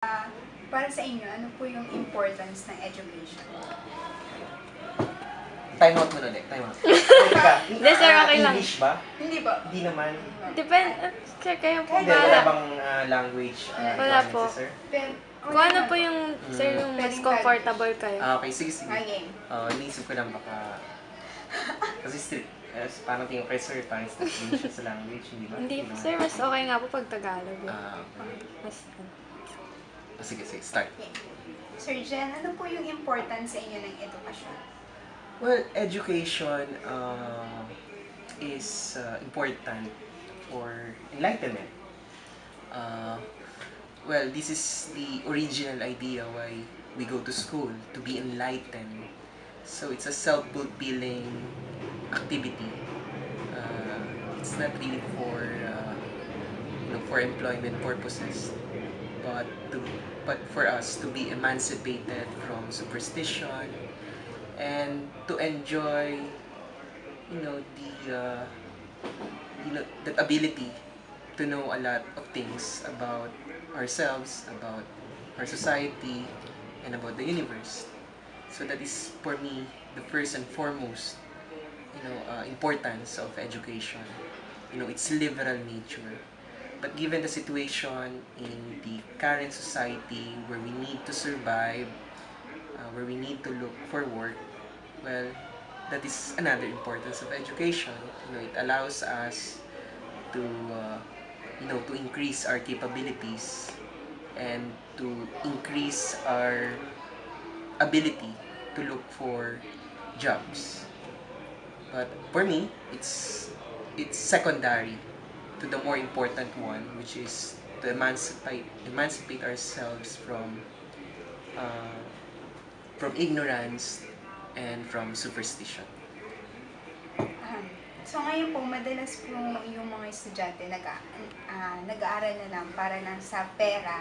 Para sa inyo, ano po yung importance ng education? Time out muna ulit. Time out. Hindi, sir, okay lang. English ba? Hindi po. Hindi naman. Depende, sir, kayo po Hindi, wala bahala. bang language Wala po. sir? Then, Kung ano po yung, sir, yung mas comfortable kayo. Okay, sige, sige. Okay. Iniisip ko lang baka... Kasi strict. Parang tingin ko kay sir, parang strict din siya sa language, hindi ba? Hindi, sir, mas okay nga po pag Tagalog. Okay. Mas, Sige, sige. Start. Okay. Sir Jen, ano po yung importance sa inyo ng edukasyon? Well, education is important for enlightenment. Well, this is the original idea why we go to school, to be enlightened. So it's a self-fulfilling activity. It's not really for for employment purposes, but for us to be emancipated from superstition and to enjoy that ability to know a lot of things about ourselves, about our society, and about the universe. So that is for me the first and foremost importance of education. Its liberal nature. But given the situation in the current society where we need to survive, where we need to look for work, well, that is another importance of education. It allows us to to increase our capabilities and to increase our ability to look for jobs. But for me, it's secondary to the more important one, which is to emancipate ourselves from ignorance and from superstition. So ngayon po, madalas po yung mga estudyante nag-aaral na lang para lang sa pera,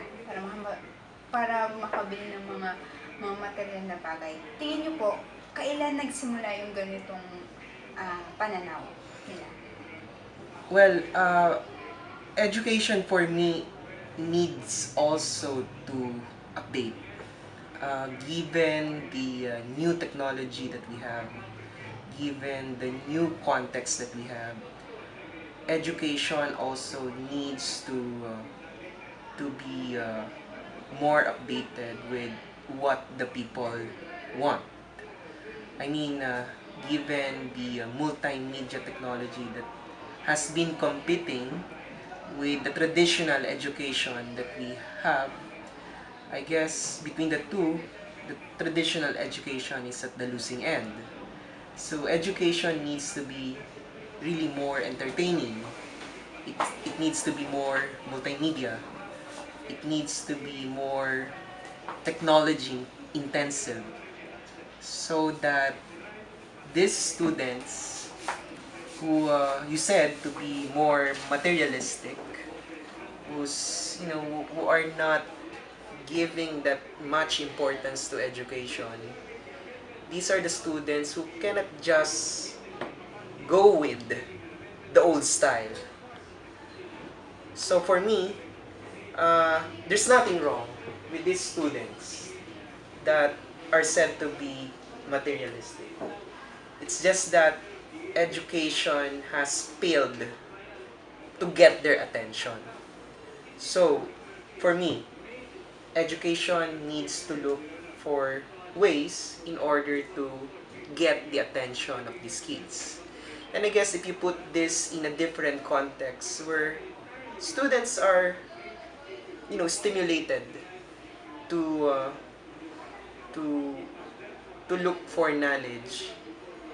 para makabili ng mga material na bagay. Tingin niyo po, kailan nagsimula yung ganitong pananaw nila? Well, education for me needs also to update. Given the new technology that we have, given the new context that we have, education also needs to be more updated with what the people want. I mean, given the multimedia technology that has been competing with the traditional education that we have, I guess between the two, the traditional education is at the losing end. So education needs to be really more entertaining. It needs to be more multimedia. It needs to be more technology intensive, so that these students who you said to be more materialistic, who are not giving that much importance to education, these are the students who cannot just go with the old style. So for me, there's nothing wrong with these students that are said to be materialistic. It's just that education has failed to get their attention. So, for me, education needs to look for ways in order to get the attention of these kids. And I guess if you put this in a different context where students are, stimulated to look for knowledge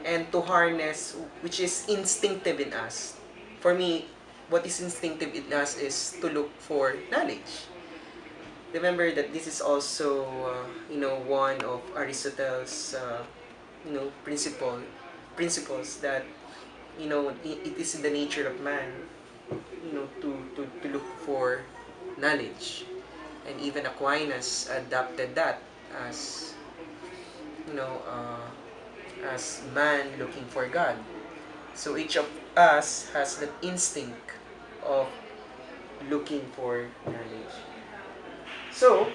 and to harness which is instinctive in us. For me, what is instinctive in us is to look for knowledge. Remember that this is also one of Aristotle's principles that it is in the nature of man to look for knowledge, and even Aquinas adopted that as as man looking for God. So each of us has that instinct of looking for knowledge. So,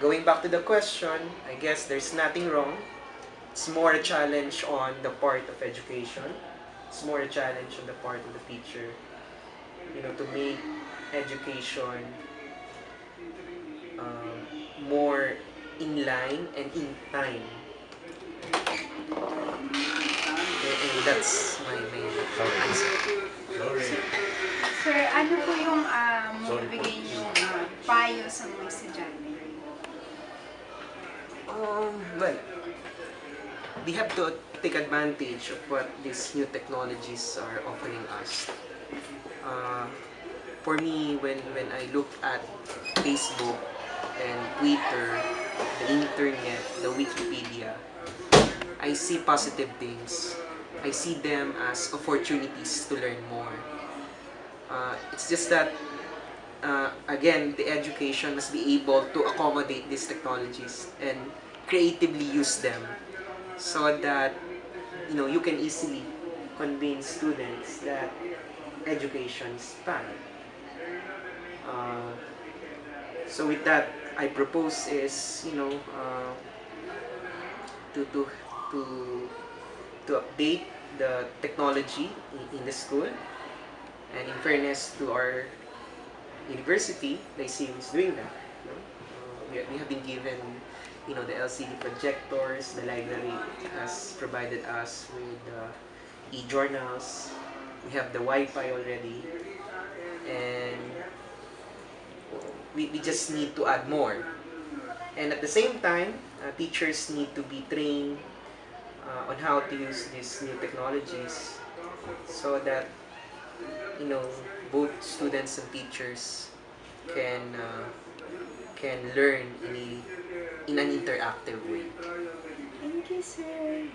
going back to the question, I guess there's nothing wrong. It's more a challenge on the part of education. It's more a challenge on the part of the teacher, to make education more in line and in time. And that's my main answer. Sir, ano po yung mabibigay niyong payo sa mga estudyante? Well, we have to take advantage of what these new technologies are offering us. For me, when I look at Facebook and Twitter, the internet, the Wikipedia, I see positive things. I see them as opportunities to learn more. It's just that, again, the education must be able to accommodate these technologies and creatively use them so that you can easily convince students that education is fun. So with that, I propose is to to to to update the technology in the school, and in fairness to our university, the ICU is doing that. We have been given the LCD projectors. The library has provided us with e-journals. We have the Wi-Fi already, and we just need to add more. And at the same time, teachers need to be trained on how to use these new technologies so that both students and teachers can can learn in an interactive way. Thank you, sir.